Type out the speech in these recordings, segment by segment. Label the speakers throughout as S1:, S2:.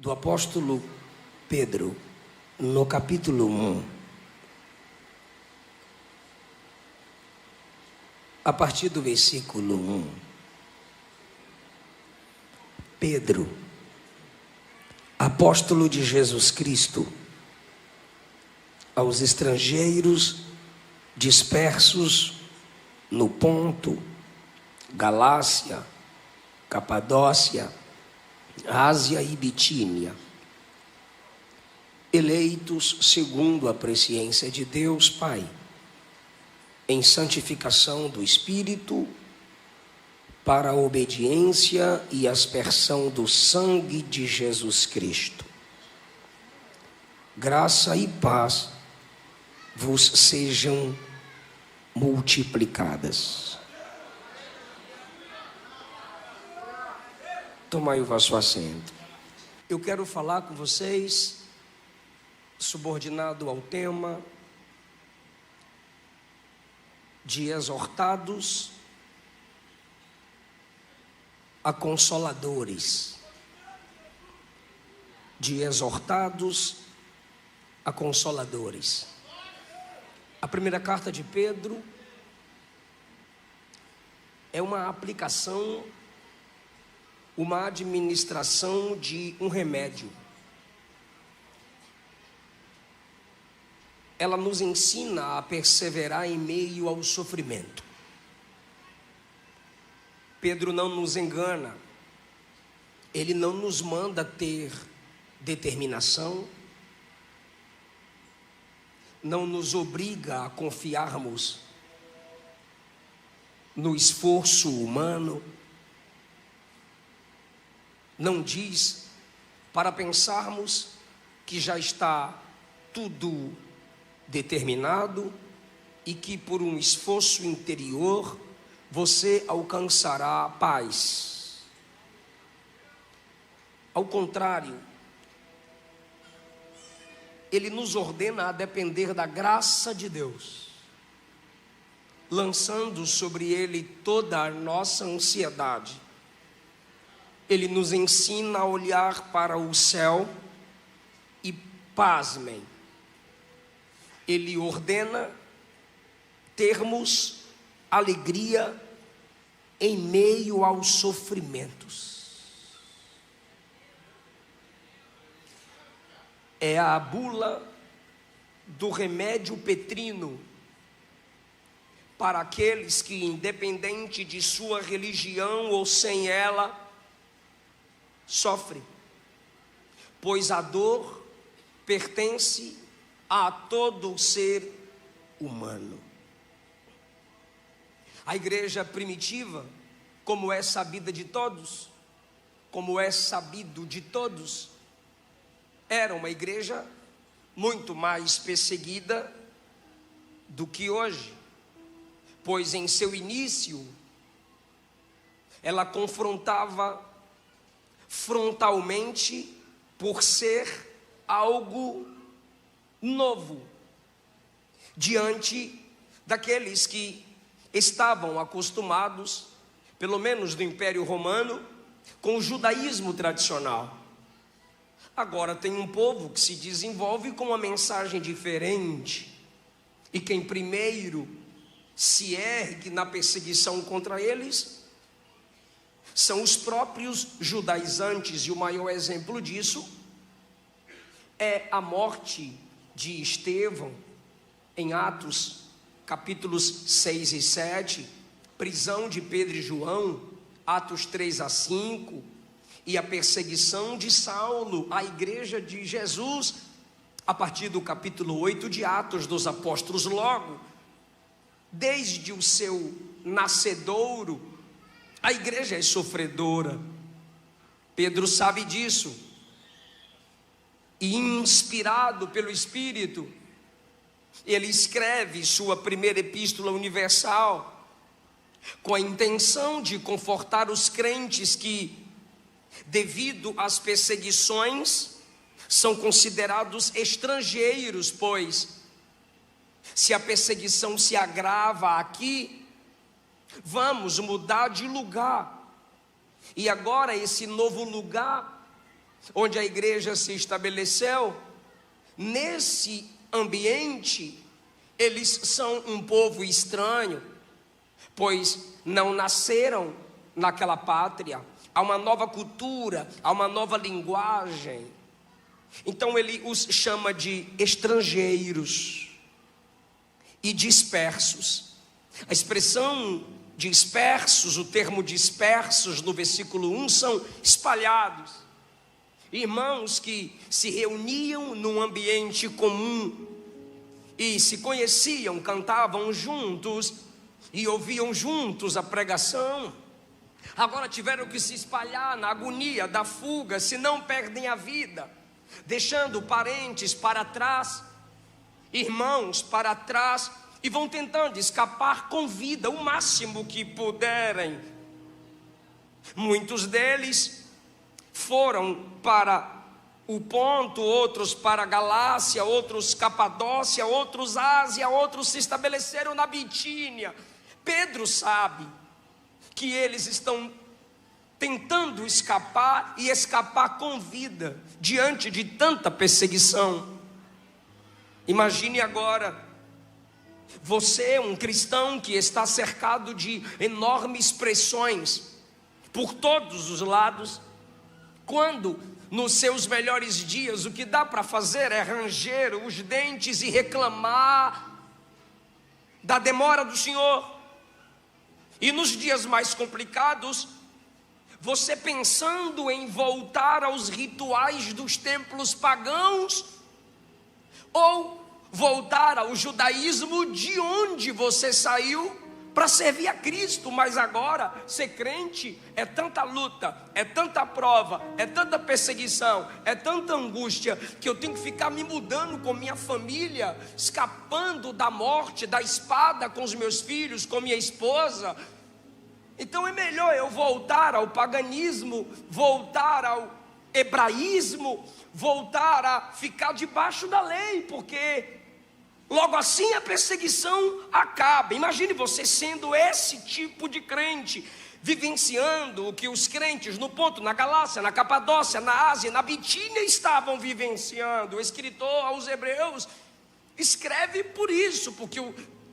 S1: do apóstolo Pedro, no capítulo 1, a partir do versículo 1. Pedro, apóstolo de Jesus Cristo, aos estrangeiros dispersos no Ponto, Galácia, Capadócia, Ásia e Bitínia, eleitos segundo a presciência de Deus Pai, em santificação do Espírito, para a obediência e aspersão do sangue de Jesus Cristo. Graça e paz vos sejam multiplicadas. Tomai o vosso assento. Eu quero falar com vocês, subordinado ao tema de exortados a consoladores. De exortados a consoladores. A primeira carta de Pedro é uma aplicação, uma administração de um remédio. Ela nos ensina a perseverar em meio ao sofrimento. Pedro não nos engana, ele não nos manda ter determinação, não nos obriga a confiarmos no esforço humano, não diz para pensarmos que já está tudo determinado e que por um esforço interior você alcançará paz. Ao contrário, ele nos ordena a depender da graça de Deus, lançando sobre ele toda a nossa ansiedade. Ele nos ensina a olhar para o céu e, pasmem, ele ordena termos alegria em meio aos sofrimentos. É a bula do remédio petrino para aqueles que, independente de sua religião ou sem ela, sofrem, pois a dor pertence a todo ser humano. A igreja primitiva, como é sabida de todos, como é sabido de todos, era uma igreja muito mais perseguida do que hoje, pois em seu início ela confrontava frontalmente por ser algo novo diante daqueles que estavam acostumados, pelo menos do Império Romano, com o judaísmo tradicional. Agora tem um povo que se desenvolve com uma mensagem diferente, e quem primeiro se ergue na perseguição contra eles são os próprios judaizantes, e o maior exemplo disso é a morte de Estevão em Atos capítulos 6 e 7, prisão de Pedro e João, Atos 3 a 5, e a perseguição de Saulo à igreja de Jesus, a partir do capítulo 8 de Atos dos Apóstolos. Logo, desde o seu nascedouro, a igreja é sofredora. Pedro sabe disso, e inspirado pelo Espírito, ele escreve sua primeira epístola universal, com a intenção de confortar os crentes que, devido às perseguições, são considerados estrangeiros, pois se a perseguição se agrava aqui, vamos mudar de lugar. E agora esse novo lugar onde a igreja se estabeleceu, nesse ambiente, eles são um povo estranho, pois não nasceram naquela pátria. Há uma nova cultura, há uma nova linguagem. Então ele os chama de estrangeiros e dispersos. A expressão dispersos, o termo dispersos no versículo 1 são espalhados. Irmãos que se reuniam num ambiente comum e se conheciam, cantavam juntos e ouviam juntos a pregação. Agora tiveram que se espalhar na agonia da fuga, senão perdem a vida, deixando parentes para trás, irmãos para trás, e vão tentando escapar com vida o máximo que puderem. Muitos deles foram para o Ponto, outros para a Galácia, outros Capadócia, outros Ásia, outros se estabeleceram na Bitínia. Pedro sabe que eles estão tentando escapar e escapar com vida diante de tanta perseguição. Imagine agora você, um cristão que está cercado de enormes pressões por todos os lados, quando nos seus melhores dias o que dá para fazer é ranger os dentes e reclamar da demora do Senhor. E nos dias mais complicados, você pensando em voltar aos rituais dos templos pagãos, ou voltar ao judaísmo de onde você saiu para servir a Cristo. Mas agora, ser crente é tanta luta, é tanta prova, é tanta perseguição, é tanta angústia, que eu tenho que ficar me mudando com minha família, escapando da morte, da espada, com os meus filhos, com minha esposa. Então é melhor eu voltar ao paganismo, voltar ao hebraísmo, voltar a ficar debaixo da lei, porque logo assim a perseguição acaba. Imagine você sendo esse tipo de crente, vivenciando o que os crentes no Ponto, na Galácia, na Capadócia, na Ásia, na Bitínia estavam vivenciando. O escritor aos Hebreus escreve por isso, porque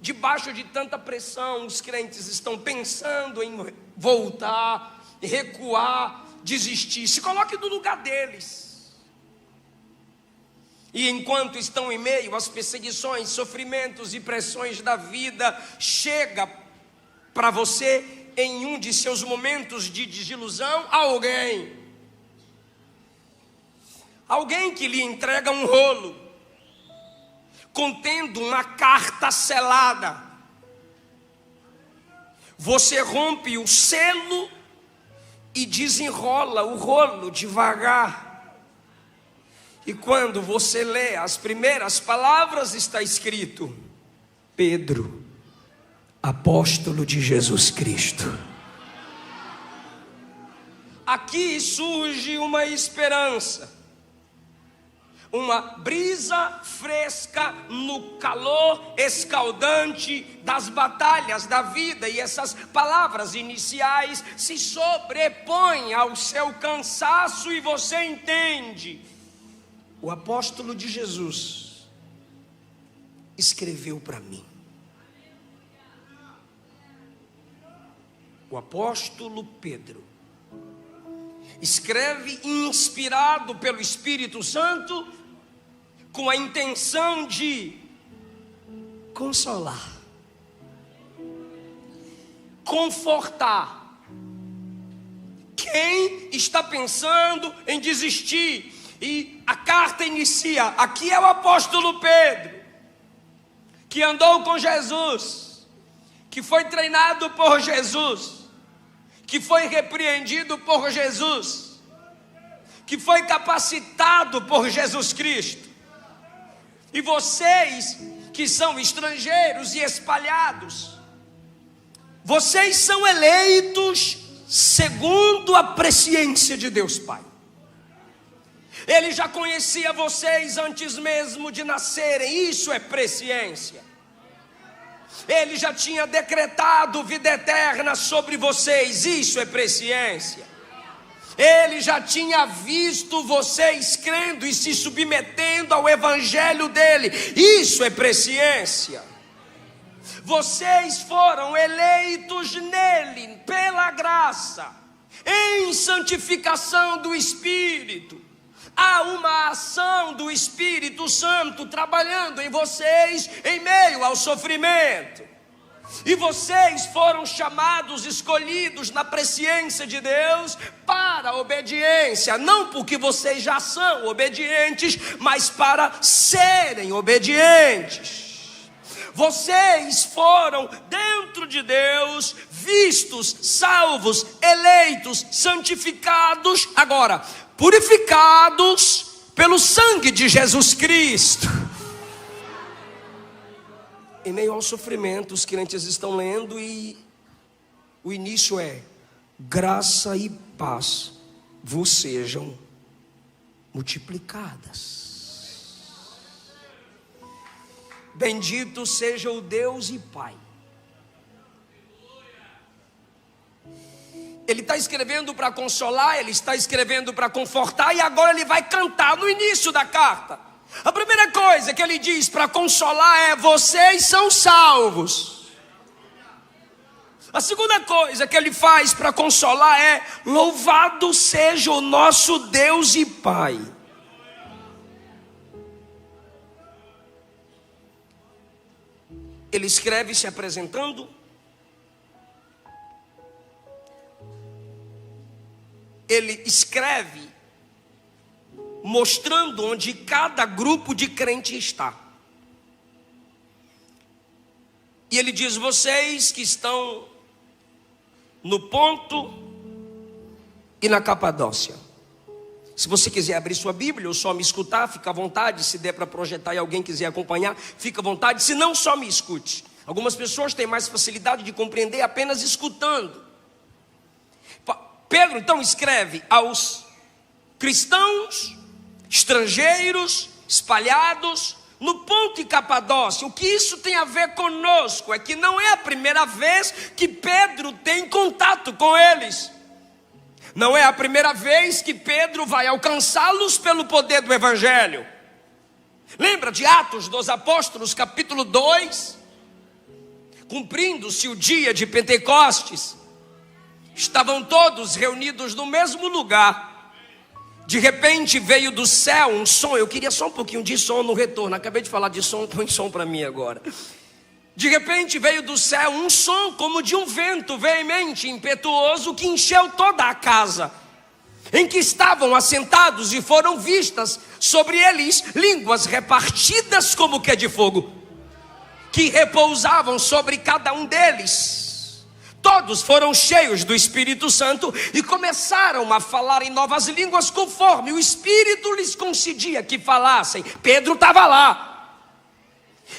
S1: debaixo de tanta pressão, os crentes estão pensando em voltar, recuar, desistir. Se coloque no lugar deles. E enquanto estão em meio às perseguições, sofrimentos e pressões da vida, chega para você, em um de seus momentos de desilusão, alguém que lhe entrega um rolo contendo uma carta selada. Você rompe o selo e desenrola o rolo devagar. E quando você lê as primeiras palavras, está escrito: Pedro, apóstolo de Jesus Cristo. Aqui surge uma esperança, uma brisa fresca no calor escaldante das batalhas da vida. E essas palavras iniciais se sobrepõem ao seu cansaço e você entende. O apóstolo de Jesus escreveu para mim. O apóstolo Pedro escreve inspirado pelo Espírito Santo, com a intenção de consolar, confortar quem está pensando em desistir. E a carta inicia: aqui é o apóstolo Pedro, que andou com Jesus, que foi treinado por Jesus, que foi repreendido por Jesus, que foi capacitado por Jesus Cristo. E vocês que são estrangeiros e espalhados, vocês são eleitos segundo a presciência de Deus Pai. Ele já conhecia vocês antes mesmo de nascerem. Isso é presciência. Ele já tinha decretado vida eterna sobre vocês. Isso é presciência. Ele já tinha visto vocês crendo e se submetendo ao evangelho dele. Isso é presciência. Vocês foram eleitos nele, pela graça, em santificação do Espírito. Há uma ação do Espírito Santo trabalhando em vocês em meio ao sofrimento. E vocês foram chamados, escolhidos na presciência de Deus para a obediência. Não porque vocês já são obedientes, mas para serem obedientes. Vocês foram dentro de Deus, vistos, salvos, eleitos, santificados, agora, purificados pelo sangue de Jesus Cristo. Em meio ao sofrimento, os crentes estão lendo e o início é: graça e paz vos sejam multiplicadas. Bendito seja o Deus e Pai. Ele está escrevendo para consolar, ele está escrevendo para confortar, e agora ele vai cantar no início da carta. A primeira coisa que ele diz para consolar é: vocês são salvos. A segunda coisa que ele faz para consolar é: louvado seja o nosso Deus e Pai. Ele escreve se apresentando. Ele escreve mostrando onde cada grupo de crente está. E ele diz: vocês que estão no Ponto e na Capadócia. Se você quiser abrir sua Bíblia ou só me escutar, fica à vontade. Se der para projetar e alguém quiser acompanhar, fica à vontade. Se não, só me escute. Algumas pessoas têm mais facilidade de compreender apenas escutando. Pedro então escreve aos cristãos estrangeiros espalhados no Ponto e Capadócia. O que isso tem a ver conosco é que não é a primeira vez que Pedro tem contato com eles. Não é a primeira vez que Pedro vai alcançá-los pelo poder do Evangelho. Lembra de Atos dos Apóstolos, capítulo 2? Cumprindo-se o dia de Pentecostes, estavam todos reunidos no mesmo lugar. De repente veio do céu um som. Eu queria só um pouquinho de som no retorno. Acabei de falar de som, põe som para mim agora. De repente veio do céu um som como de um vento veemente, impetuoso, que encheu toda a casa em que estavam assentados, e foram vistas sobre eles línguas repartidas como que de fogo, que repousavam sobre cada um deles. Todos foram cheios do Espírito Santo e começaram a falar em novas línguas conforme o Espírito lhes concedia que falassem. Pedro estava lá.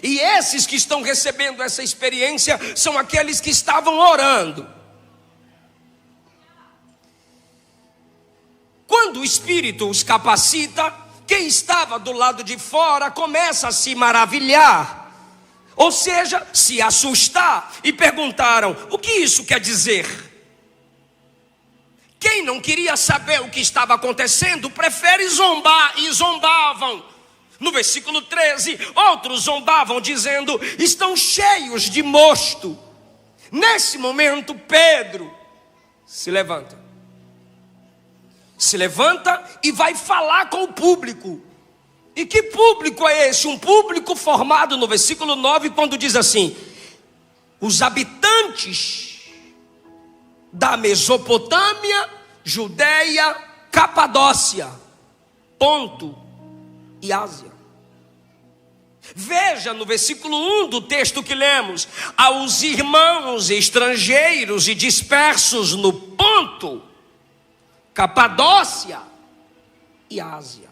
S1: E esses que estão recebendo essa experiência são aqueles que estavam orando. Quando o Espírito os capacita, quem estava do lado de fora começa a se maravilhar, ou seja, se assustar, e perguntaram: o que isso quer dizer? Quem não queria saber o que estava acontecendo prefere zombar, e zombavam. No versículo 13, outros zombavam dizendo: estão cheios de mosto. Nesse momento Pedro se levanta e vai falar com o público. E que público é esse? Um público formado no versículo 9, quando diz assim: os habitantes da Mesopotâmia, Judeia, Capadócia, Ponto e Ásia. Veja no versículo 1 do texto que lemos: aos irmãos estrangeiros e dispersos no Ponto, Capadócia e Ásia.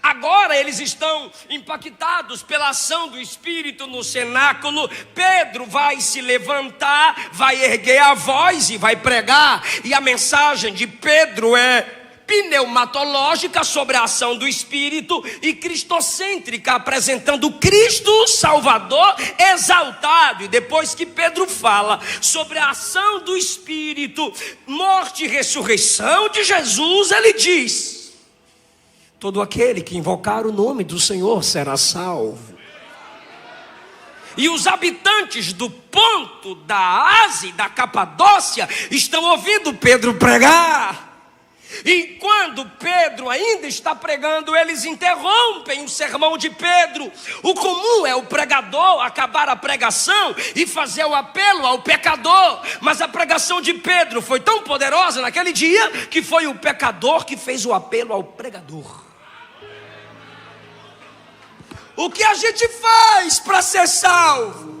S1: Agora eles estão impactados pela ação do Espírito no cenáculo. Pedro vai se levantar, vai erguer a voz e vai pregar. E a mensagem de Pedro é: pneumatológica sobre a ação do Espírito e cristocêntrica, apresentando Cristo Salvador exaltado. E depois que Pedro fala sobre a ação do Espírito, morte e ressurreição de Jesus, ele diz: todo aquele que invocar o nome do Senhor será salvo. E os habitantes do Ponto, da Ásia e da Capadócia estão ouvindo Pedro pregar. E quando Pedro ainda está pregando, eles interrompem o sermão de Pedro. O comum é o pregador acabar a pregação e fazer o apelo ao pecador. Mas a pregação de Pedro foi tão poderosa naquele dia que foi o pecador que fez o apelo ao pregador. O que a gente faz para ser salvo?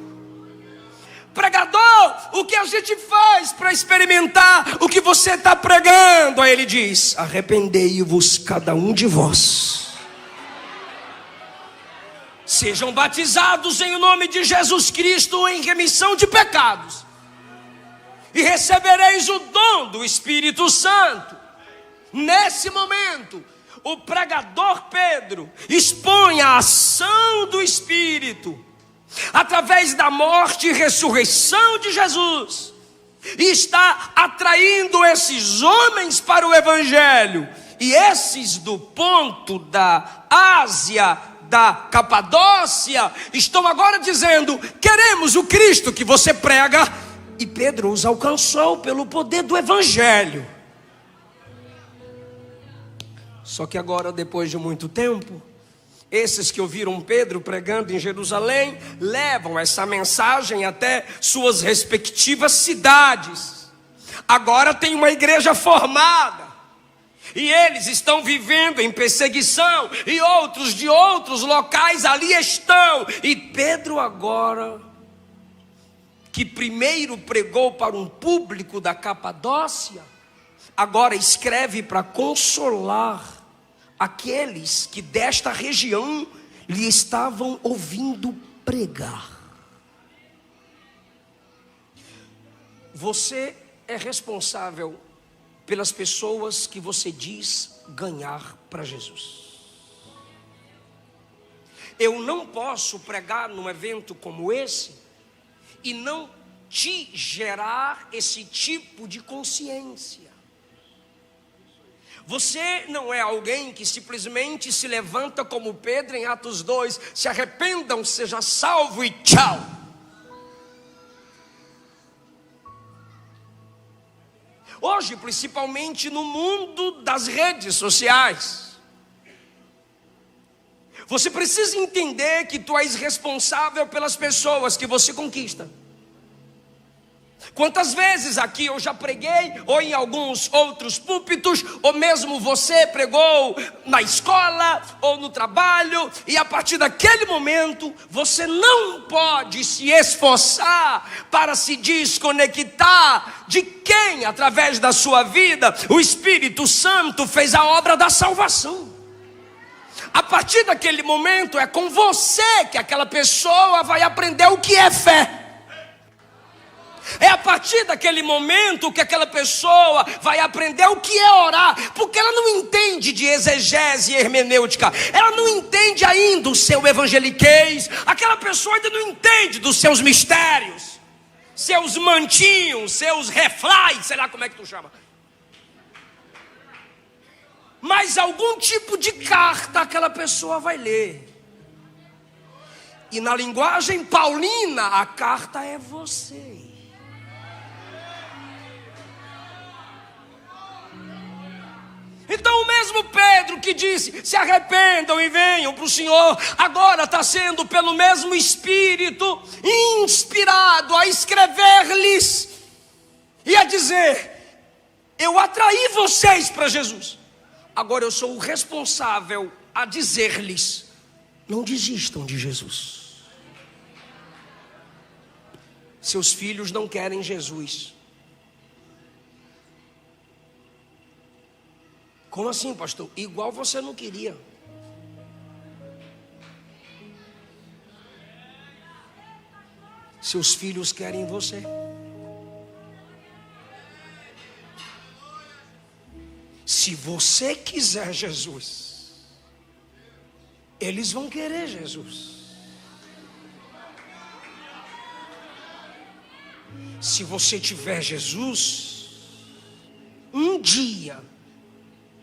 S1: Pregador, o que a gente faz para experimentar o que você está pregando? Aí ele diz: arrependei-vos cada um de vós, sejam batizados em nome de Jesus Cristo em remissão de pecados, e recebereis o dom do Espírito Santo. Nesse momento, o pregador Pedro expõe a ação do Espírito através da morte e ressurreição de Jesus, e está atraindo esses homens para o Evangelho. E esses do Ponto, da Ásia, da Capadócia, estão agora dizendo: queremos o Cristo que você prega. E Pedro os alcançou pelo poder do Evangelho. Só que agora, depois de muito tempo, esses que ouviram Pedro pregando em Jerusalém levam essa mensagem até suas respectivas cidades. Agora tem uma igreja formada, e eles estão vivendo em perseguição, e outros de outros locais ali estão. E Pedro agora, que primeiro pregou para um público da Capadócia, agora escreve para consolar aqueles que desta região lhe estavam ouvindo pregar. Você é responsável pelas pessoas que você diz ganhar para Jesus. Eu não posso pregar num evento como esse e não te gerar esse tipo de consciência. Você não é alguém que simplesmente se levanta como Pedro em Atos 2, se arrependam, seja salvo e tchau. Hoje, principalmente no mundo das redes sociais, você precisa entender que tu és responsável pelas pessoas que você conquista. Quantas vezes aqui eu já preguei, ou em alguns outros púlpitos, ou mesmo você pregou na escola ou no trabalho, e a partir daquele momento você não pode se esforçar para se desconectar de quem, através da sua vida, o Espírito Santo fez a obra da salvação. A partir daquele momento é com você que aquela pessoa vai aprender o que é fé. É a partir daquele momento que aquela pessoa vai aprender o que é orar, porque ela não entende de exegese e hermenêutica, ela não entende ainda o seu evangeliquez, aquela pessoa ainda não entende dos seus mistérios, seus mantinhos, seus reflais, sei lá como é que tu chama. Mas algum tipo de carta aquela pessoa vai ler. E na linguagem paulina, a carta é você. Então o mesmo Pedro que disse: se arrependam e venham para o Senhor, agora está sendo pelo mesmo Espírito inspirado a escrever-lhes e a dizer: eu atraí vocês para Jesus, agora eu sou o responsável a dizer-lhes: não desistam de Jesus. Seus filhos não querem Jesus. Como assim, pastor? Igual você não queria. Seus filhos querem você. Se Se você quiser Jesus, eles vão querer Jesus. Se você tiver Jesus, um dia,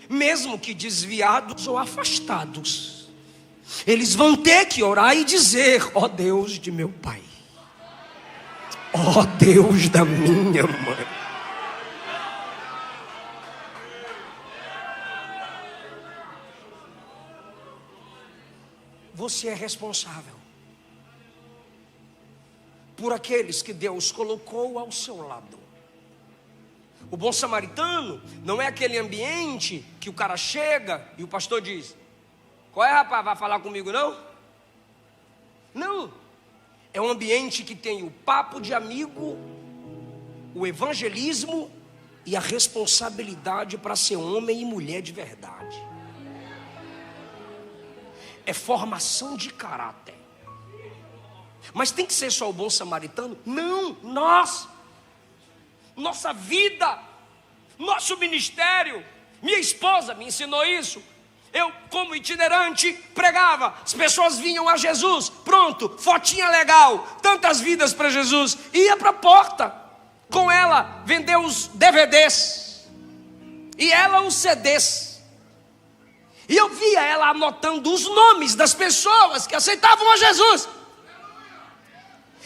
S1: mesmo que desviados ou afastados, eles vão ter que orar e dizer: ó Deus de meu pai, ó Deus da minha mãe. Você é responsável por aqueles que Deus colocou ao seu lado. O bom samaritano não é aquele ambiente que o cara chega e o pastor diz: qual é, rapaz, vai falar comigo não? Não. É um ambiente que tem o papo de amigo, o evangelismo e a responsabilidade para ser homem e mulher de verdade. É formação de caráter. Mas tem que ser só o bom samaritano? Não, nossa vida, nosso ministério. Minha esposa me ensinou isso. Eu, como itinerante, pregava. As pessoas vinham a Jesus. Pronto, fotinha legal, tantas vidas para Jesus. Ia para a porta. Com ela, vendeu os DVDs. E ela os CDs. E eu via ela anotando os nomes das pessoas que aceitavam a Jesus.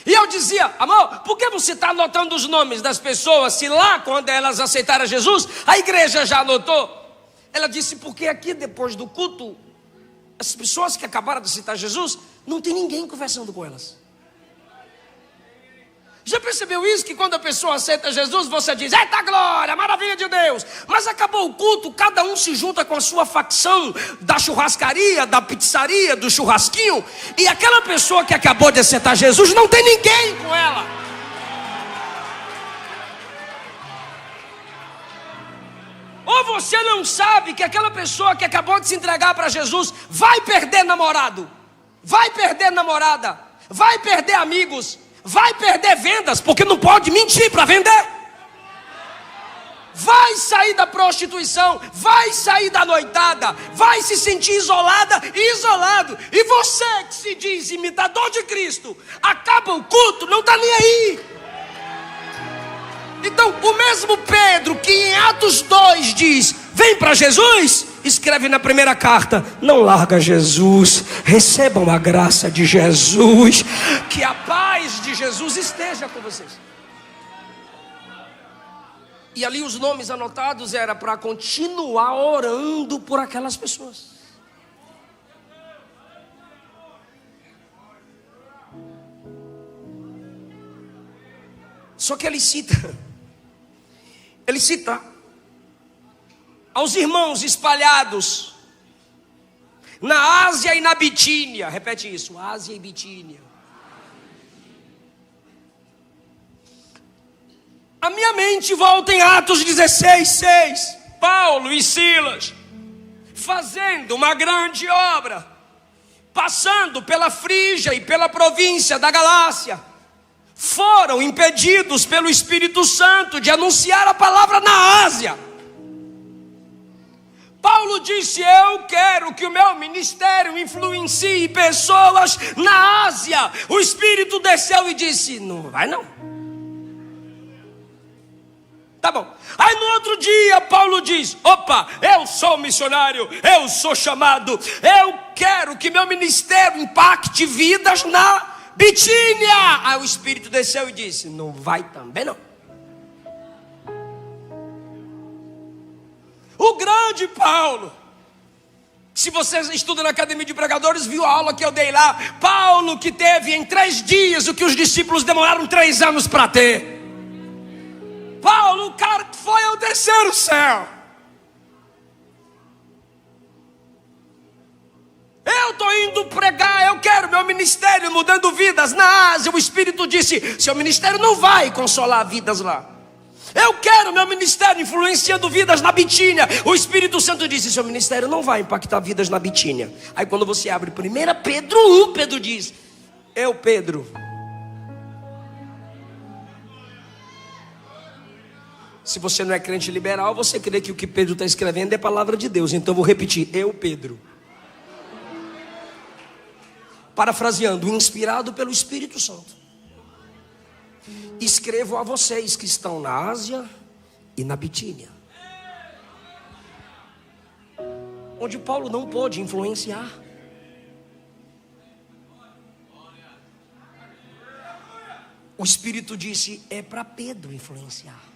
S1: E eu dizia: amor, por que você está anotando os nomes das pessoas, se lá, quando elas aceitaram a Jesus, a igreja já anotou? Ela disse: porque aqui, depois do culto, as pessoas que acabaram de aceitar Jesus, não tem ninguém conversando com elas. Já percebeu isso? Que quando a pessoa aceita Jesus, você diz: eita glória, maravilha de Deus. Mas acabou o culto, cada um se junta com a sua facção da churrascaria, da pizzaria, do churrasquinho. E aquela pessoa que acabou de aceitar Jesus, não tem ninguém com ela. Ou você não sabe que aquela pessoa que acabou de se entregar para Jesus vai perder namorado, vai perder namorada, vai perder amigos, vai perder vendas, porque não pode mentir para vender. Vai sair da prostituição, vai sair da noitada, vai se sentir isolada e isolado. E você que se diz imitador de Cristo, acaba o culto, não está nem aí. Então o mesmo Pedro que em Atos 2 diz: vem para Jesus, escreve na primeira carta: não larga Jesus, recebam a graça de Jesus, que a paz de Jesus esteja com vocês. E ali os nomes anotados era para continuar orando por aquelas pessoas. Só que ele cita aos irmãos espalhados na Ásia e na Bitínia. Repete isso: Ásia e Bitínia. A minha mente volta em Atos 16:6. Paulo e Silas fazendo uma grande obra, passando pela Frígia e pela província da Galácia, foram impedidos pelo Espírito Santo de anunciar a palavra na Ásia. Paulo disse: eu quero que o meu ministério influencie pessoas na Ásia. O Espírito desceu e disse: não vai não. Tá bom. Aí no outro dia Paulo diz: opa, eu sou missionário, eu sou chamado, eu quero que meu ministério impacte vidas na Bitínia. Aí o Espírito desceu e disse: não vai também não. O grande Paulo, se você estuda na Academia de Pregadores, viu a aula que eu dei lá. Paulo que teve em 3 dias o que os discípulos demoraram 3 anos para ter. Paulo, o cara que foi ao terceiro céu. Eu estou indo pregar, eu quero meu ministério mudando vidas na Ásia. O Espírito disse: seu ministério não vai consolar vidas lá. Eu quero meu ministério influenciando vidas na Bitínia. O Espírito Santo disse: seu ministério não vai impactar vidas na Bitínia. Aí quando você abre 1 Pedro 1, Pedro diz: eu, Pedro, Se você não é crente liberal, você crê que o que Pedro está escrevendo é palavra de Deus. Então eu vou repetir: eu, Pedro, parafraseando, inspirado pelo Espírito Santo, escrevo a vocês que estão na Ásia e na Bitínia, onde Paulo não pôde influenciar. O Espírito disse: é para Pedro influenciar.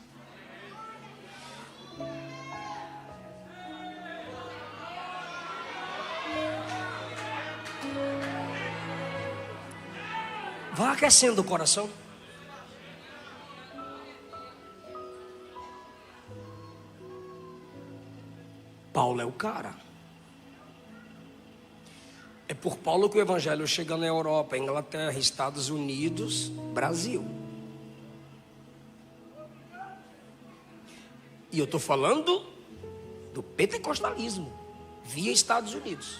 S1: Vá aquecendo o coração. Paulo é o cara. É por Paulo que o evangelho chega na Europa, Inglaterra, Estados Unidos, Brasil. E eu estou falando do pentecostalismo via Estados Unidos.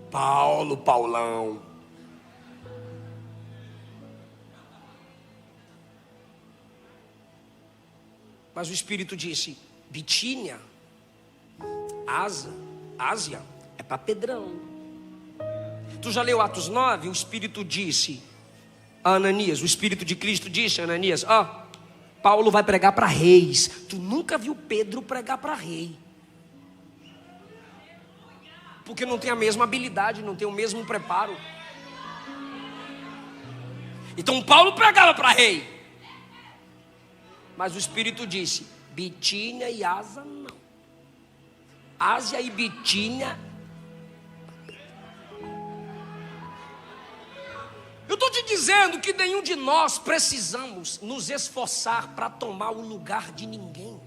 S1: Paulo, Paulão. Mas o Espírito disse: Bitínia, Ásia, é para Pedrão. Tu já leu Atos 9? O Espírito disse a Ananias, o Espírito de Cristo disse a Ananias: Paulo vai pregar para reis. Tu nunca viu Pedro pregar para rei, porque não tem a mesma habilidade, não tem o mesmo preparo. Então Paulo pregava para rei, mas o Espírito disse: Bitínia e Ásia não. Ásia e Bitínia. Eu estou te dizendo que nenhum de nós precisamos nos esforçar para tomar o lugar de ninguém,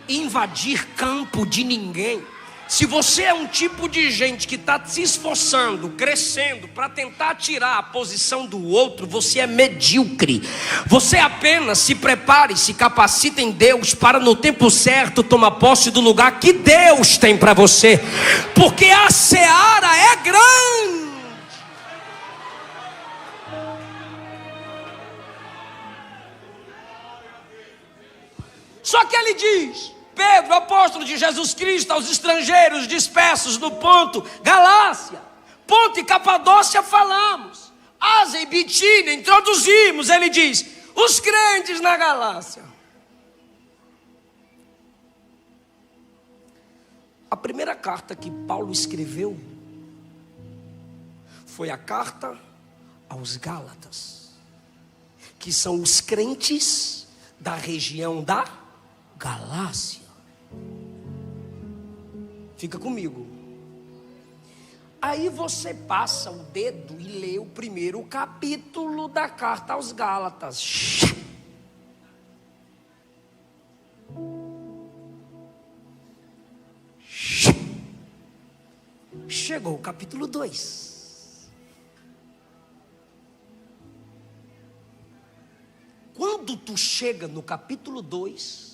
S1: invadir campo de ninguém. Se você é um tipo de gente que está se esforçando, crescendo para tentar tirar a posição do outro, você é medíocre. Você apenas se prepare, se capacita em Deus para no tempo certo tomar posse do lugar que Deus tem para você, porque a seara é grande. Só que ele diz: Pedro, apóstolo de Jesus Cristo, aos estrangeiros dispersos no Ponto, Galácia, Ponto e Capadócia falamos, Ásia e Bitínia introduzimos. Ele diz: os crentes na Galácia. A primeira carta que Paulo escreveu foi a carta aos Gálatas, que são os crentes da região da Galácia. Fica comigo. Aí você passa o dedo e lê o primeiro capítulo da carta aos Gálatas. Chegou o capítulo 2. Quando tu chega no capítulo 2,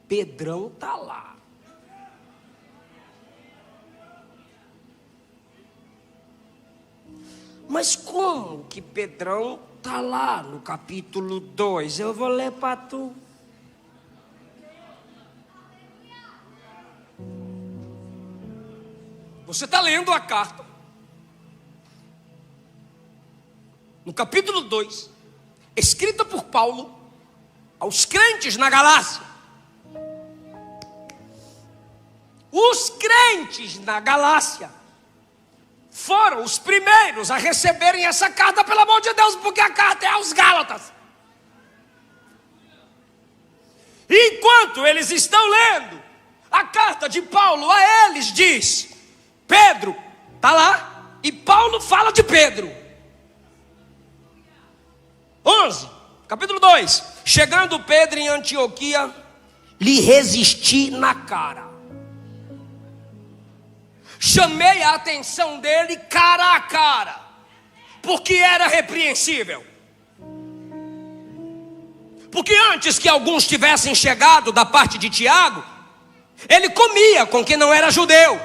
S1: Pedrão está lá. Mas como que Pedrão está lá no capítulo 2? Eu vou ler para tu. Você está lendo a carta, no capítulo 2, escrita por Paulo aos crentes na Galácia. Os crentes na Galácia foram os primeiros a receberem essa carta, pelo amor de Deus, porque a carta é aos Gálatas. Enquanto eles estão lendo a carta de Paulo a eles, diz: Pedro está lá, e Paulo fala de Pedro. 11, capítulo 2. Chegando Pedro em Antioquia, lhe resisti na cara. Chamei a atenção dele cara a cara, porque era repreensível. Porque antes que alguns tivessem chegado da parte de Tiago, ele comia com quem não era judeu.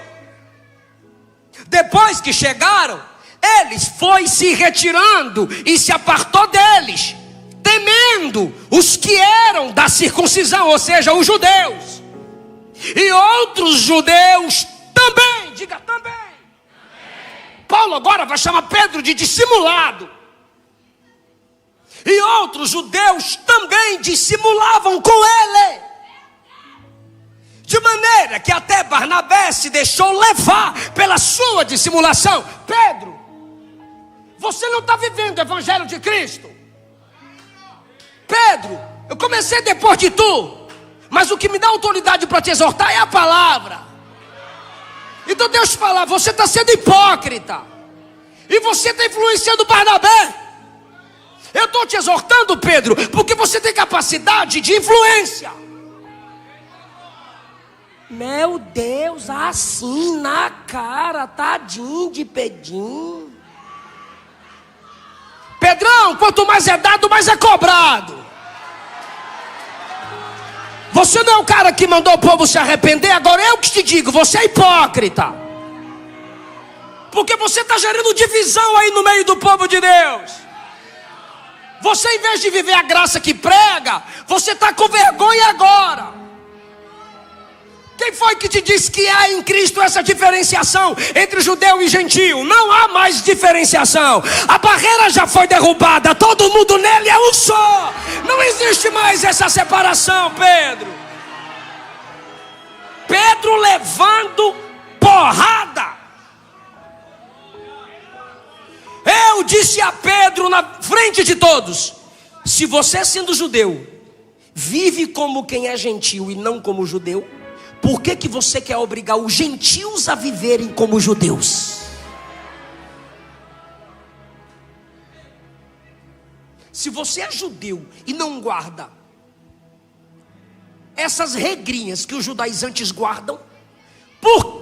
S1: Depois que chegaram, Ele foi se retirando e se apartou deles, temendo os que eram da circuncisão, ou seja, os judeus. E outros judeus também, diga também. Paulo agora vai chamar Pedro de dissimulado. E outros judeus também dissimulavam com ele. De maneira que até Barnabé se deixou levar pela sua dissimulação. Pedro, você não está vivendo o evangelho de Cristo. Pedro, eu comecei depois de tu, mas o que me dá autoridade para te exortar é a palavra. Então Deus fala, você está sendo hipócrita, e você está influenciando Barnabé. Eu estou te exortando, Pedro, porque você tem capacidade de influência. Meu Deus, assim na cara, tadinho de Pedrinho. Pedrão, quanto mais é dado, mais é cobrado. Você não é o cara que mandou o povo se arrepender, agora eu que te digo, você é hipócrita. Porque você está gerando divisão aí no meio do povo de Deus. Você, em vez de viver a graça que prega, você está com vergonha agora. Quem foi que te disse que há em Cristo essa diferenciação entre judeu e gentio? Não há mais diferenciação. A barreira já foi derrubada. Todo mundo nele é um só. Não existe mais essa separação, Pedro. Pedro levando porrada. Eu disse a Pedro na frente de todos: se você, sendo judeu, vive como quem é gentio e não como judeu, por que você quer obrigar os gentios a viverem como judeus? Se você é judeu e não guarda essas regrinhas que os judaizantes guardam, por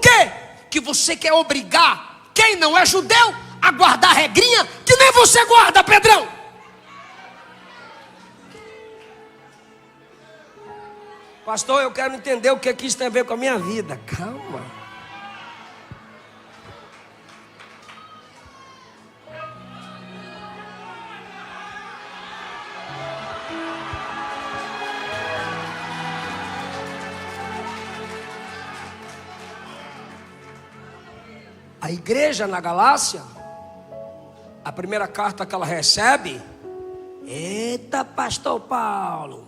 S1: que você quer obrigar quem não é judeu a guardar regrinha que nem você guarda, Pedrão? Pastor, eu quero entender o que isso tem a ver com a minha vida. Calma. A igreja na Galácia, a primeira carta que ela recebe, eita, pastor Paulo,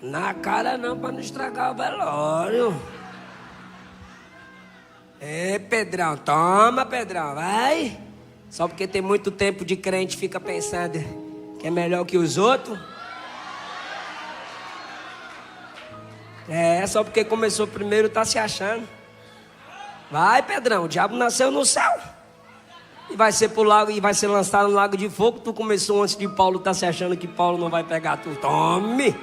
S1: na cara não, para não estragar o velório. Pedrão, toma, Pedrão, vai. Só porque tem muito tempo de crente, fica pensando que é melhor que os outros. Só porque começou primeiro, tá se achando. Vai, Pedrão, o diabo nasceu no céu e vai ser pro lago, e vai ser lançado no lago de fogo. Tu começou antes de Paulo, tá se achando que Paulo não vai pegar tu. Tome.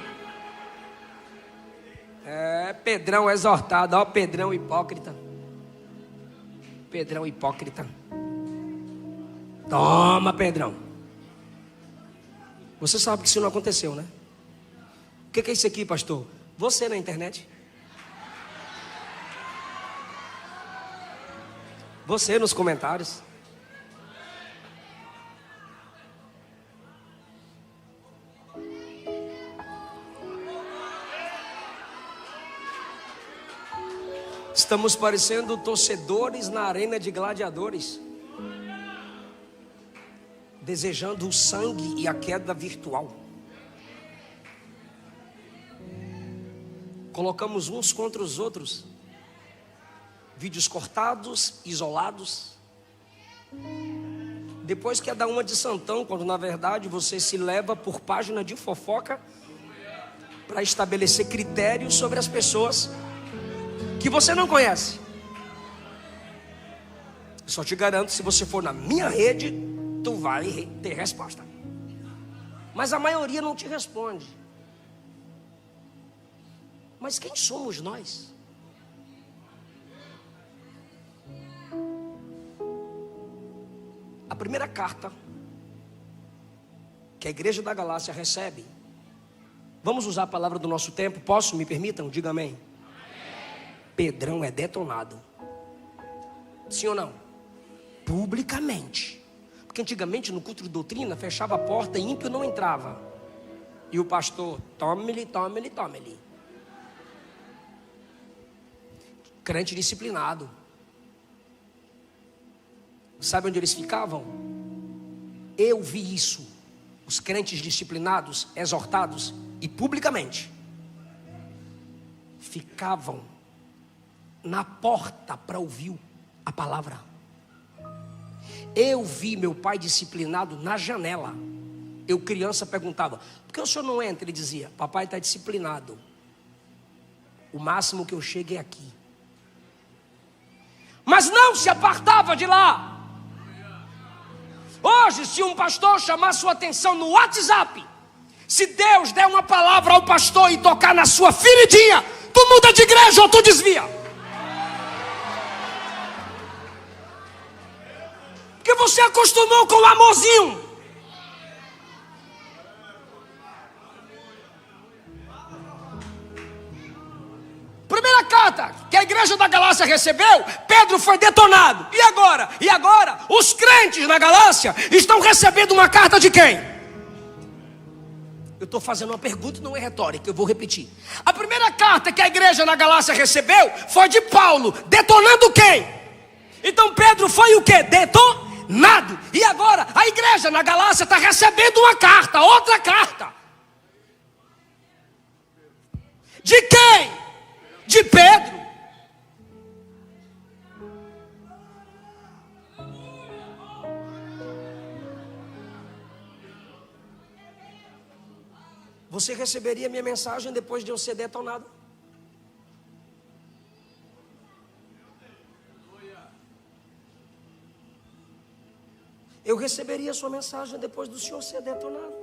S1: Pedrão exortado, ó, Pedrão hipócrita. Pedrão hipócrita. Toma, Pedrão. Você sabe que isso não aconteceu, né? O que é isso aqui, pastor? Você na internet? Você nos comentários? Estamos parecendo torcedores na arena de gladiadores, desejando o sangue e a queda virtual. Colocamos uns contra os outros, vídeos cortados, isolados. Depois quer dar uma de santão, quando na verdade você se leva por página de fofoca para estabelecer critérios sobre as pessoas que você não conhece. Só te garanto, se você for na minha rede, tu vai ter resposta. Mas a maioria não te responde. Mas quem somos nós? A primeira carta que a igreja da Galácia recebe, vamos usar a palavra do nosso tempo, posso? Me permitam? Diga amém. Pedrão é detonado. Sim ou não? publicamente. Porque antigamente no culto de doutrina fechava a porta e ímpio não entrava. E o pastor, tome-lhe. Crente disciplinado. Sabe onde eles ficavam? Eu vi isso. Os crentes disciplinados, exortados e publicamente ficavam na porta para ouvir a palavra. Eu vi meu pai disciplinado na janela. Eu criança perguntava: por que o senhor não entra? Ele dizia: papai está disciplinado. O máximo que eu chego é aqui. Mas não se apartava de lá. Hoje, se um pastor chamar sua atenção no WhatsApp, se Deus der uma palavra ao pastor e tocar na sua feridinha, tu muda de igreja ou tu desvia. Porque você acostumou com o amorzinho. Primeira carta que a igreja da Galácia recebeu, Pedro foi detonado. E agora? E agora? Os crentes na Galácia estão recebendo uma carta de quem? Eu estou fazendo uma pergunta, não é retórica, eu vou repetir. A primeira carta que a igreja na Galácia recebeu foi de Paulo, detonando quem? Então Pedro foi o quê? Detonado. E agora a igreja na Galácia está recebendo uma carta, outra carta. De quem? De Pedro. Você receberia minha mensagem depois de eu ser detonado? Eu receberia sua mensagem depois do senhor ser detonado?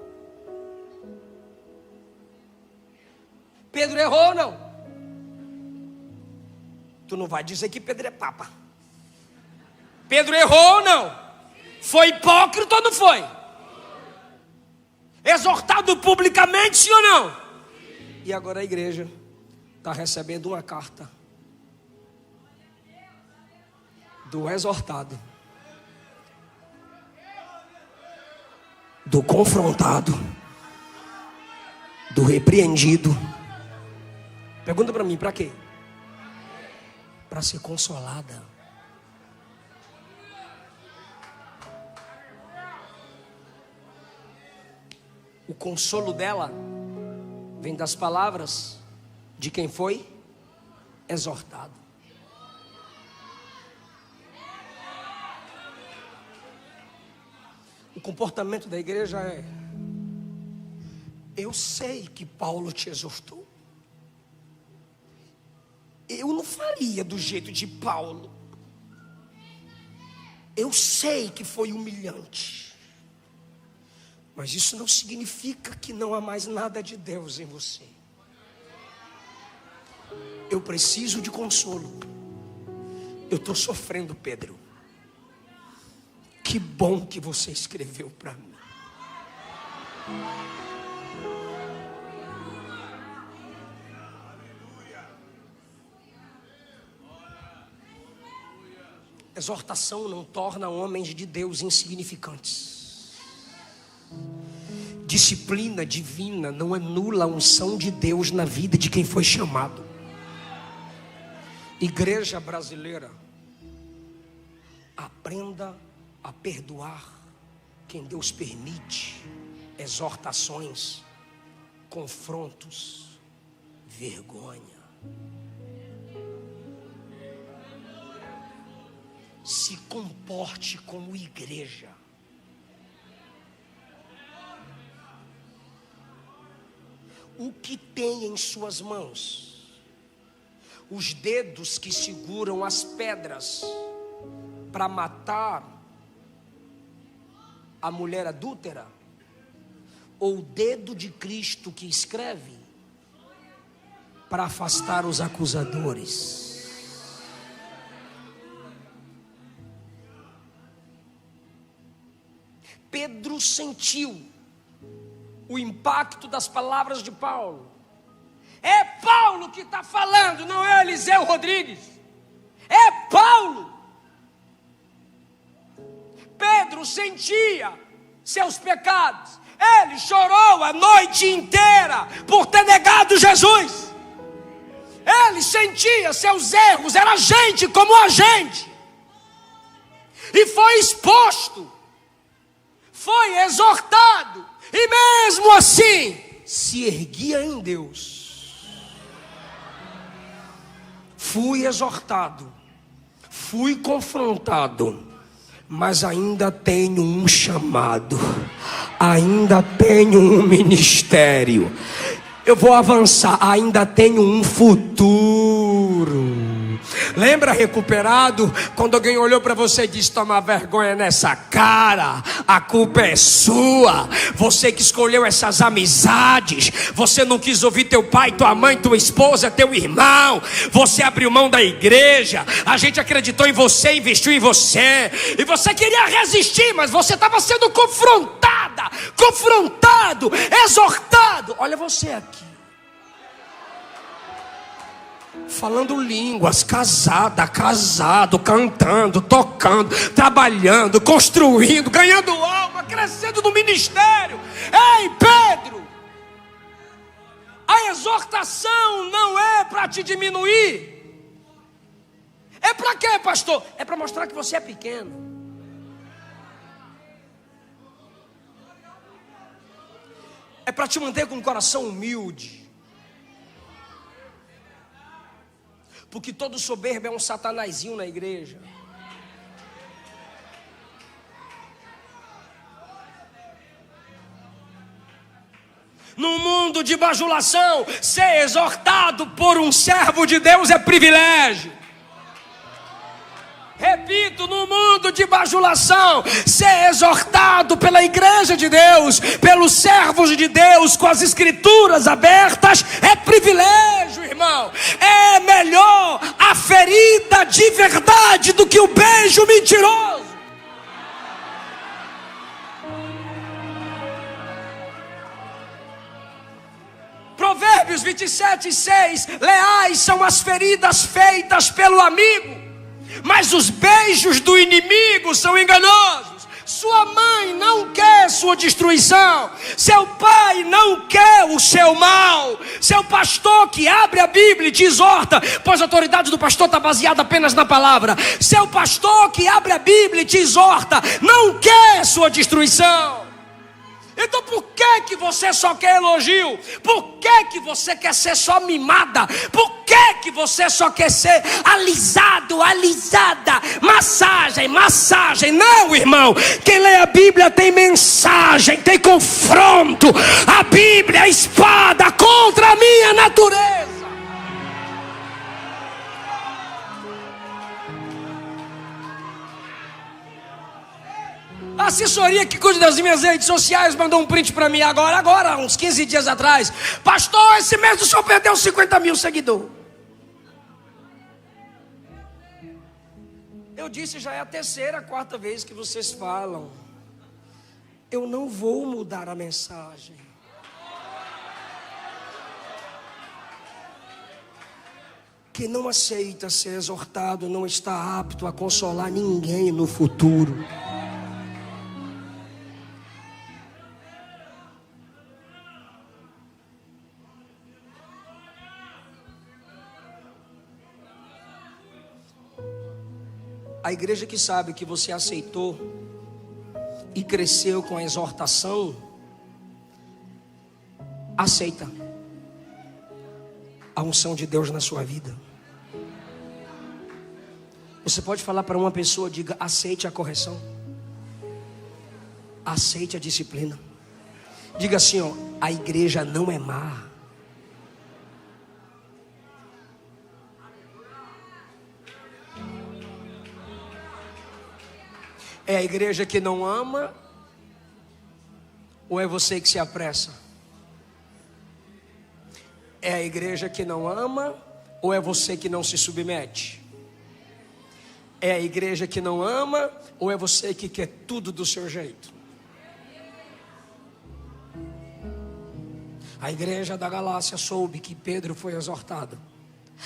S1: Pedro errou ou não? Tu não vai dizer que Pedro é papa. Pedro errou ou não? Foi hipócrita ou não foi? Exortado publicamente, sim ou não? E agora a igreja está recebendo uma carta do exortado, do confrontado, do repreendido. Pergunta para mim, para quê? Para ser consolada. O consolo dela vem das palavras de quem foi exortado. O comportamento da igreja é: eu sei que Paulo te exortou. Eu não faria do jeito de Paulo. Eu sei que foi humilhante. Mas isso não significa que não há mais nada de Deus em você. Eu preciso de consolo. Eu estou sofrendo, Pedro. Que bom que você escreveu para mim. Exortação não torna homens de Deus insignificantes. Disciplina divina não anula a unção de Deus na vida de quem foi chamado. Igreja brasileira, aprenda a perdoar quem Deus permite exortações, confrontos, vergonha. Se comporte como igreja. O que tem em suas mãos? Os dedos que seguram as pedras para matar a mulher adúltera? Ou o dedo de Cristo que escreve para afastar os acusadores? Pedro sentiu o impacto das palavras de Paulo. É Paulo que está falando, não é Eliseu Rodrigues. É Paulo. Pedro sentia seus pecados. Ele chorou a noite inteira por ter negado Jesus. Ele sentia seus erros, era gente como a gente. E foi exposto, foi exortado, e mesmo assim se erguia em Deus. Fui exortado, fui confrontado, mas ainda tenho um chamado, ainda tenho um ministério. Eu vou avançar, ainda tenho um futuro. Lembra, recuperado, quando alguém olhou para você e disse: toma vergonha nessa cara, a culpa é sua, você que escolheu essas amizades, você não quis ouvir teu pai, tua mãe, tua esposa, teu irmão, você abriu mão da igreja, a gente acreditou em você, investiu em você, e você queria resistir, mas você estava sendo confrontado, exortado. Olha você aqui, falando línguas, casado, cantando, tocando, trabalhando, construindo, ganhando alma, crescendo no ministério. Ei, Pedro, a exortação não é para te diminuir. É para quê, pastor? É para mostrar que você é pequeno. É para te manter com o coração humilde. Porque todo soberbo é um satanazinho na igreja. No mundo de bajulação, ser exortado por um servo de Deus é privilégio. Repito, no mundo de bajulação, ser exortado pela igreja de Deus, pelos servos de Deus, com as escrituras abertas, é privilégio, irmão. É melhor a ferida de verdade do que o beijo mentiroso. Provérbios 27:6: leais são as feridas feitas pelo amigo, mas os beijos do inimigo são enganosos. Sua mãe não quer sua destruição, seu pai não quer o seu mal, seu pastor que abre a Bíblia e te exorta, pois a autoridade do pastor está baseada apenas na palavra. Seu pastor que abre a Bíblia e te exorta não quer sua destruição. Então por que você só quer elogio? Por que você quer ser só mimada? Por que você só quer ser alisado, alisada, massagem? Não, irmão. Quem lê a Bíblia tem mensagem, tem confronto. A Bíblia é a espada contra a minha natureza. A assessoria que cuida das minhas redes sociais mandou um print para mim agora, uns 15 dias atrás. Pastor, esse mês o senhor perdeu 50 mil seguidores. Eu disse, já é a terceira, quarta vez que vocês falam. Eu não vou mudar a mensagem. Quem não aceita ser exortado não está apto a consolar ninguém no futuro. A igreja que sabe que você aceitou e cresceu com a exortação, aceita a unção de Deus na sua vida. Você pode falar para uma pessoa, diga: aceite a correção, aceite a disciplina. Diga assim, ó: a igreja não é má. É a igreja que não ama, ou é você que se apressa? É a igreja que não ama, ou é você que não se submete? É a igreja que não ama, ou é você que quer tudo do seu jeito? A igreja da Galácia soube que Pedro foi exortado.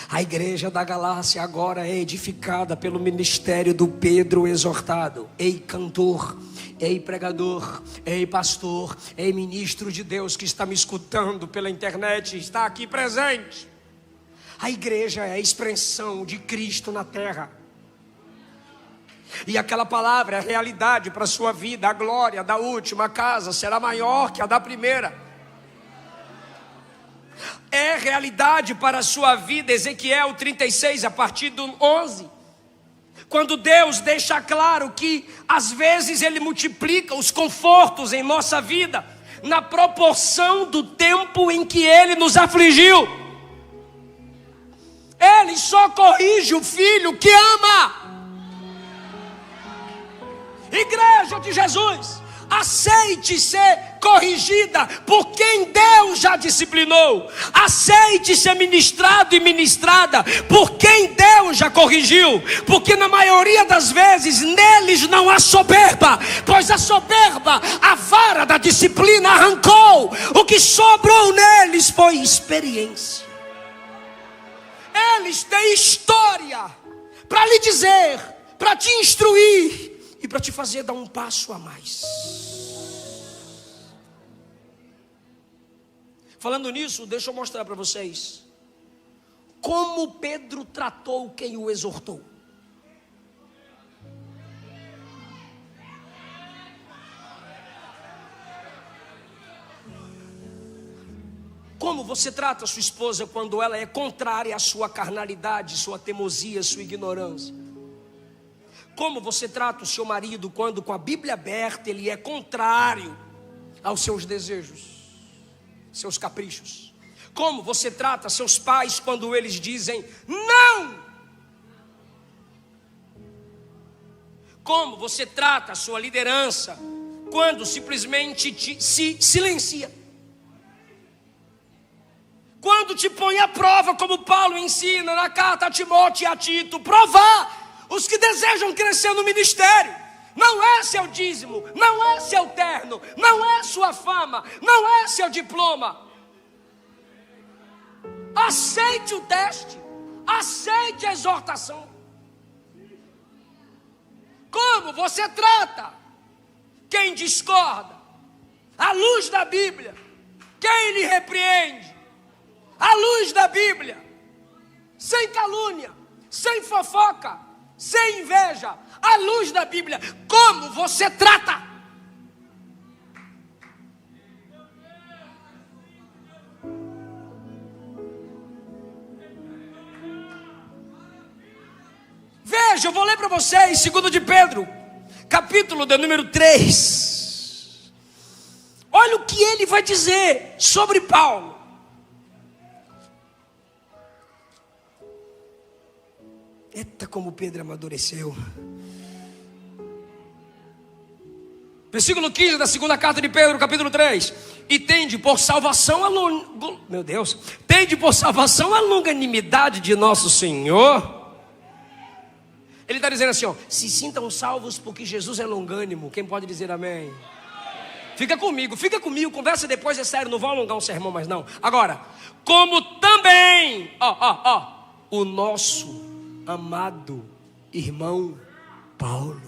S1: A igreja da Galácia agora é edificada pelo ministério do Pedro exortado. Ei, cantor, Ei, pregador, ei, pastor, ei, ministro de Deus que está me escutando pela internet, está aqui presente. A igreja é a expressão de Cristo na terra. E aquela palavra é a realidade para a sua vida. A glória da última casa será maior que a da primeira. É realidade para a sua vida. Ezequiel 36, a partir do 11. Quando Deus deixa claro que às vezes Ele multiplica os confortos em nossa vida na proporção do tempo em que Ele nos afligiu. Ele só corrige o filho que ama. Igreja de Jesus, aceite ser corrigida por quem Deus já disciplinou. Aceite ser ministrado e ministrada por quem Deus já corrigiu. Porque na maioria das vezes neles não há soberba, pois a soberba, a vara da disciplina arrancou. O que sobrou neles foi experiência. Eles têm história para lhe dizer, para te instruir e para te fazer dar um passo a mais. Falando nisso, deixa eu mostrar para vocês como Pedro tratou quem o exortou. Como você trata a sua esposa quando ela é contrária à sua carnalidade, sua teimosia, sua ignorância? Como você trata o seu marido quando, com a Bíblia aberta, ele é contrário aos seus desejos, seus caprichos? Como você trata seus pais quando eles dizem não? Como você trata a sua liderança quando simplesmente se silencia? Quando te põe à prova, como Paulo ensina na carta a Timóteo e a Tito, provar os que desejam crescer no ministério. Não é seu dízimo, não é seu terno, não é sua fama, não é seu diploma. Aceite o teste, aceite a exortação. Como você trata quem discorda? À luz da Bíblia, quem lhe repreende? À luz da Bíblia, sem calúnia, sem fofoca, sem inveja, à luz da Bíblia, como você trata? Veja, eu vou ler para vocês, 2 de Pedro, capítulo de número 3. Olha o que ele vai dizer sobre Paulo. Eita, como Pedro amadureceu. Versículo 15 da segunda carta de Pedro, capítulo 3. E tende por salvação tende por salvação a longanimidade de nosso Senhor. Ele está dizendo assim, ó, se sintam salvos porque Jesus é longânimo. Quem pode dizer amém? Fica comigo, conversa depois, é sério, não vou alongar um sermão mais não. Agora, como também, o nosso amado irmão Paulo.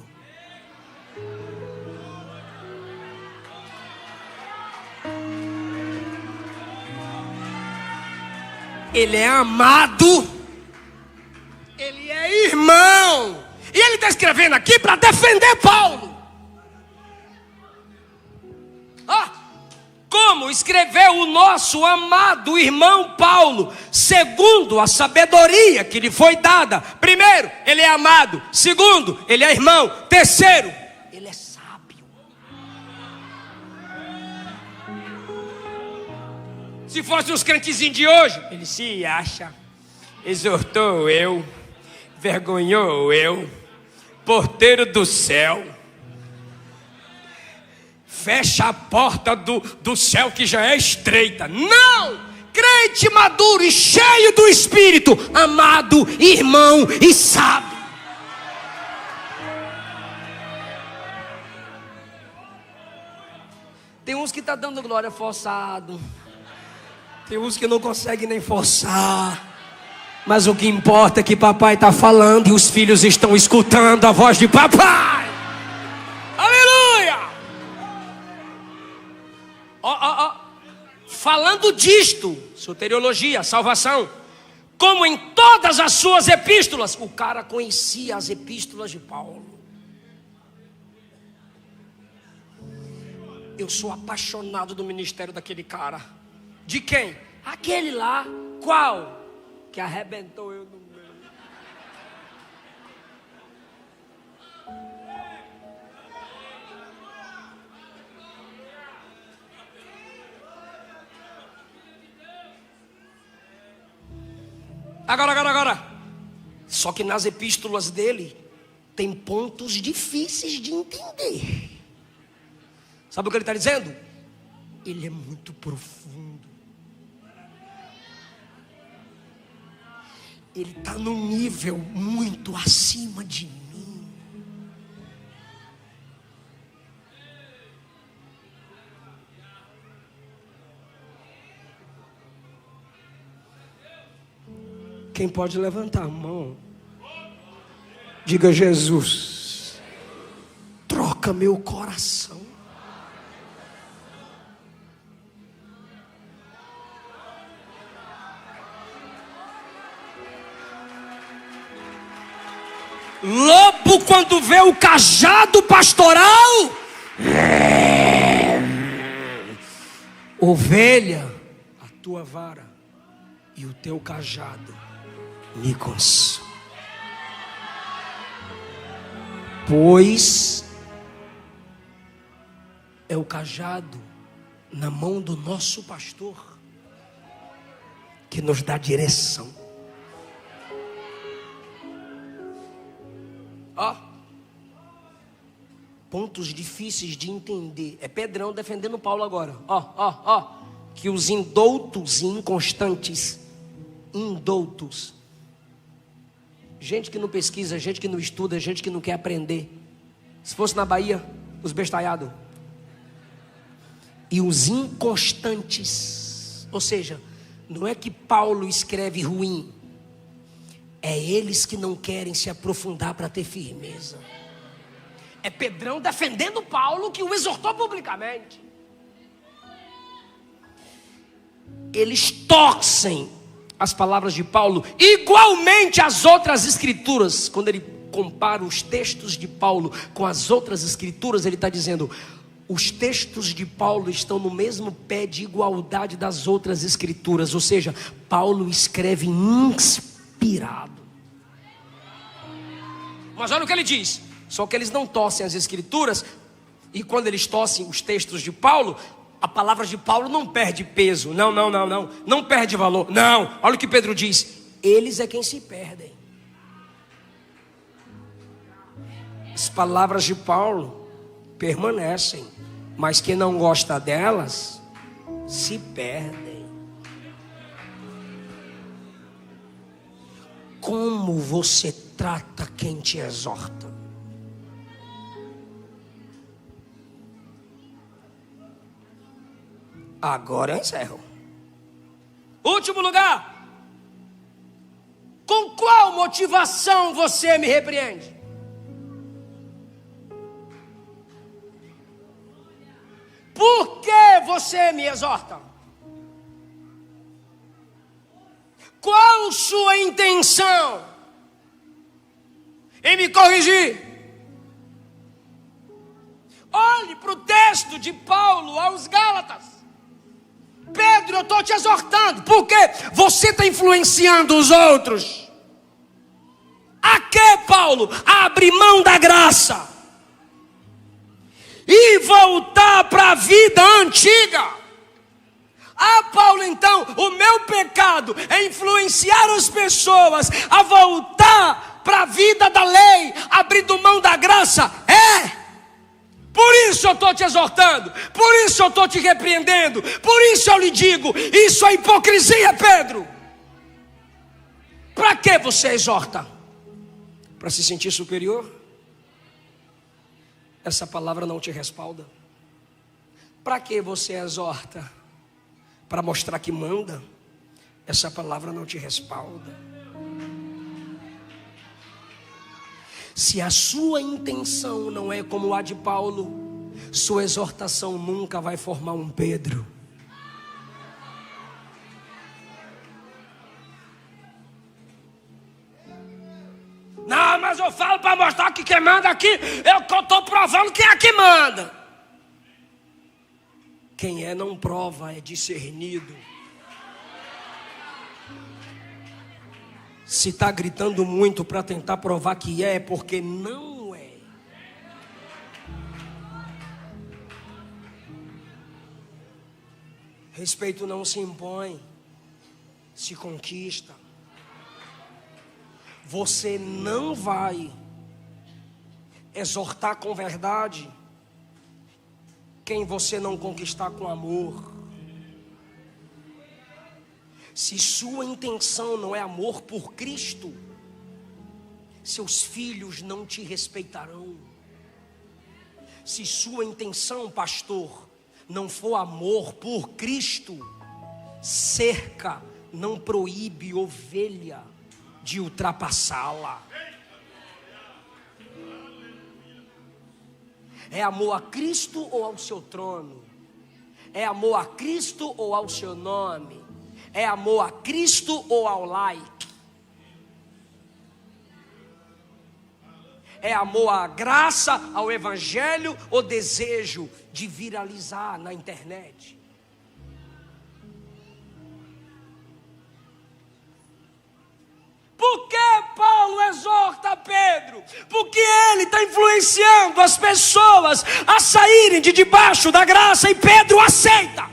S1: Ele é amado, ele é irmão, e ele está escrevendo aqui para defender Paulo. Como escreveu o nosso amado irmão Paulo, segundo a sabedoria que lhe foi dada. Primeiro, ele é amado. Segundo, ele é irmão. Terceiro, ele é sábio. Se fosse os crentezinhos de hoje, ele se acha, exortou eu, vergonhou eu, porteiro do céu. Fecha a porta do céu que já é estreita. Não! Crente maduro e cheio do Espírito, amado, irmão e sábio. Tem uns que estão dando glória forçado. Tem uns que não conseguem nem forçar. Mas o que importa é que papai está falando e os filhos estão escutando a voz de papai. Aleluia! falando disto, soteriologia, salvação, como em todas as suas epístolas. O cara conhecia as epístolas de Paulo. Eu sou apaixonado do ministério daquele cara. De quem? Aquele lá. Qual? Que arrebentou eu no meio. Agora. Só que nas epístolas dele tem pontos difíceis de entender. Sabe o que ele está dizendo? Ele é muito profundo. Ele está num nível muito acima de mim. Quem pode levantar a mão? Diga: Jesus, troca meu coração. Lobo, quando vê o cajado pastoral, ovelha, a tua vara e o teu cajado me consolam. Pois é o cajado na mão do nosso pastor que nos dá direção. Ó, pontos difíceis de entender. É Pedrão defendendo Paulo agora. Ó, que os indoutos e inconstantes, gente que não pesquisa, gente que não estuda, gente que não quer aprender. Se fosse na Bahia, os bestalhados. E os inconstantes, ou seja, não é que Paulo escreve ruim, é eles que não querem se aprofundar para ter firmeza. É Pedrão defendendo Paulo, que o exortou publicamente. Eles torcem as palavras de Paulo, igualmente as outras escrituras. Quando ele compara os textos de Paulo com as outras escrituras, ele está dizendo: os textos de Paulo estão no mesmo pé de igualdade das outras escrituras. Ou seja, Paulo escreve inspirado. Mas olha o que ele diz. Só que eles não torcem as escrituras. E quando eles torcem os textos de Paulo, a palavra de Paulo não perde peso. Não perde valor. Não, olha o que Pedro diz: eles é quem se perdem. As palavras de Paulo permanecem, mas quem não gosta delas se perdem. Como você trata quem te exorta? Agora eu encerro. Último lugar. Com qual motivação você me repreende? Por que você me exorta? Qual sua intenção em me corrigir? Olhe para o texto de Paulo aos Gálatas. Pedro, eu estou te exortando, porque você está influenciando os outros. A que, Paulo? Abre mão da graça e voltar para a vida antiga. Paulo, então, o meu pecado é influenciar as pessoas a voltar para a vida da lei, abrindo mão da graça? Por isso eu estou te exortando, por isso eu estou te repreendendo, por isso eu lhe digo: isso é hipocrisia, Pedro. Para que você exorta? Para se sentir superior? Essa palavra não te respalda. Para que você exorta? Para mostrar que manda? Essa palavra não te respalda. Se a sua intenção não é como a de Paulo, sua exortação nunca vai formar um Pedro. mas eu falo para mostrar que quem manda aqui, eu estou provando quem é que manda. Quem é não prova, é discernido. Se está gritando muito para tentar provar que é porque não é. Respeito não se impõe, se conquista. Você não vai exortar com verdade quem você não conquistar com amor. Se sua intenção não é amor por Cristo, seus filhos não te respeitarão. Se sua intenção, pastor, não for amor por Cristo, cerca não proíbe ovelha de ultrapassá-la. É amor a Cristo ou ao seu trono? É amor a Cristo ou ao seu nome? É amor a Cristo ou ao like? É amor à graça, ao evangelho ou desejo de viralizar na internet? Por que Paulo exorta Pedro? Porque ele está influenciando as pessoas a saírem de debaixo da graça e Pedro aceita.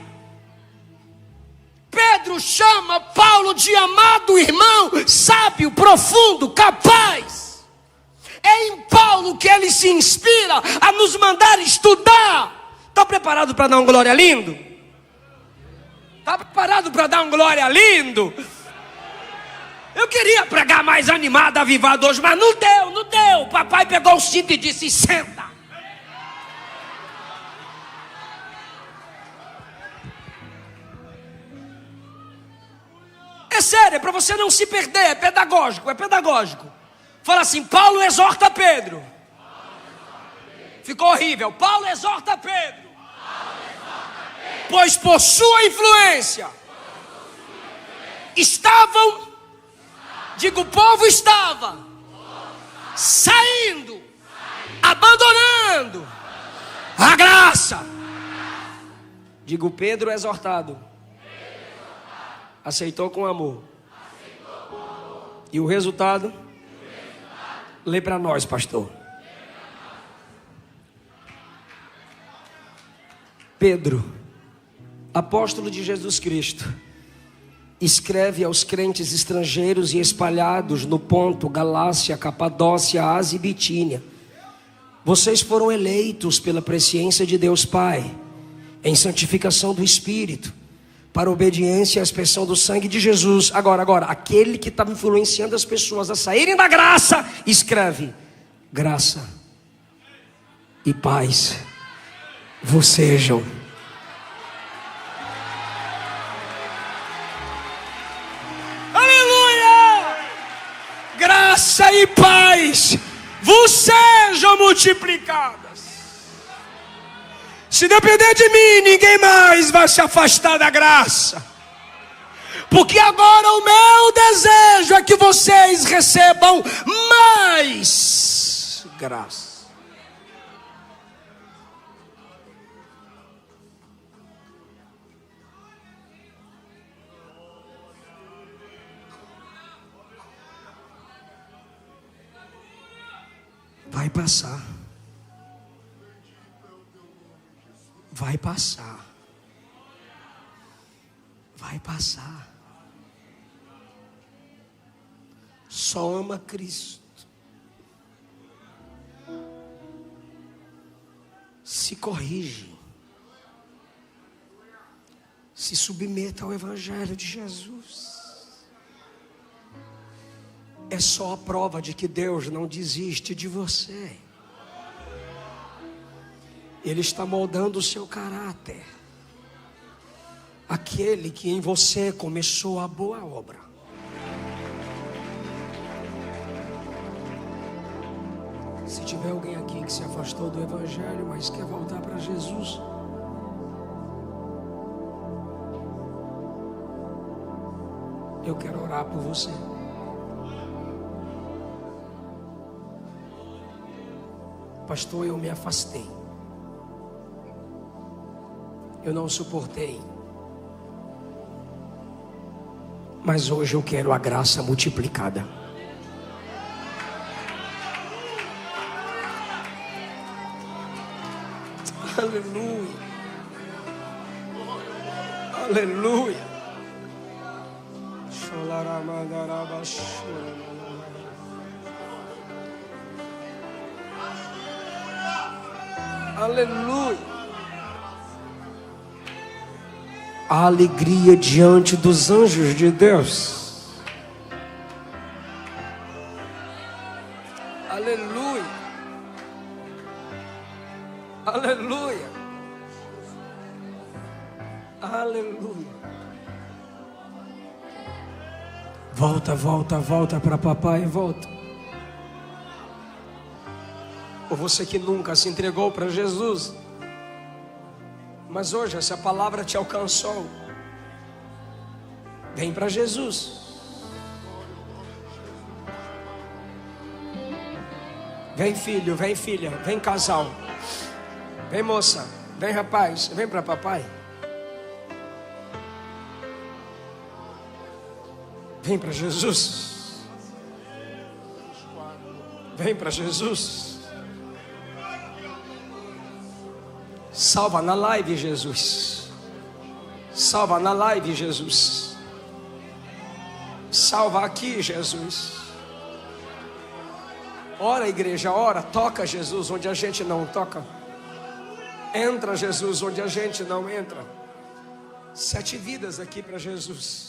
S1: Pedro chama Paulo de amado irmão, sábio, profundo, capaz. É em Paulo que ele se inspira a nos mandar estudar. Está preparado para dar um glória lindo? Está preparado para dar um glória lindo? Eu queria pregar mais animado, avivado hoje, mas não deu. O papai pegou o cinto e disse: senta. É sério, é para você não se perder, é pedagógico. Fala assim: Paulo exorta Pedro. Ficou horrível. Paulo exorta Pedro. Pois por sua influência estavam, digo, o povo estava saindo, abandonando a graça. Digo, Pedro exortado aceitou com amor. E o resultado? Lê para nós, pastor. Pedro, apóstolo de Jesus Cristo, escreve aos crentes estrangeiros e espalhados no Ponto, Galácia, Capadócia, Ásia e Bitínia. Vocês foram eleitos pela presciência de Deus Pai, em santificação do Espírito, para obediência à expressão do sangue de Jesus. Agora, aquele que estava influenciando as pessoas a saírem da graça, escreve: graça e paz vos sejam. Aleluia! Graça e paz vos sejam multiplicadas. Se depender de mim, ninguém mais vai se afastar da graça. Porque agora o meu desejo é que vocês recebam mais graça. Vai passar. Vai passar. Vai passar. Só ama Cristo. Se corrige. Se submeta ao Evangelho de Jesus. É só a prova de que Deus não desiste de você. Ele está moldando o seu caráter. Aquele que em você começou a boa obra. Se tiver alguém aqui que se afastou do Evangelho, mas quer voltar para Jesus, eu quero orar por você. Pastor, eu me afastei. Eu não suportei. Mas hoje eu quero a graça multiplicada. Aleluia. Aleluia. Aleluia. A alegria diante dos anjos de Deus. Aleluia. Aleluia. Aleluia. Volta, volta, volta para papai, volta. Ou você que nunca se entregou para Jesus, mas hoje essa palavra te alcançou. Vem para Jesus. Vem filho, vem filha, vem casal. Vem moça, vem rapaz, vem para papai. Vem para Jesus. Vem para Jesus. Salva na live, Jesus. Salva na live, Jesus. Salva aqui, Jesus. Ora, igreja, ora. Toca, Jesus, onde a gente não toca. Entra, Jesus, onde a gente não entra. 7 vidas aqui para Jesus.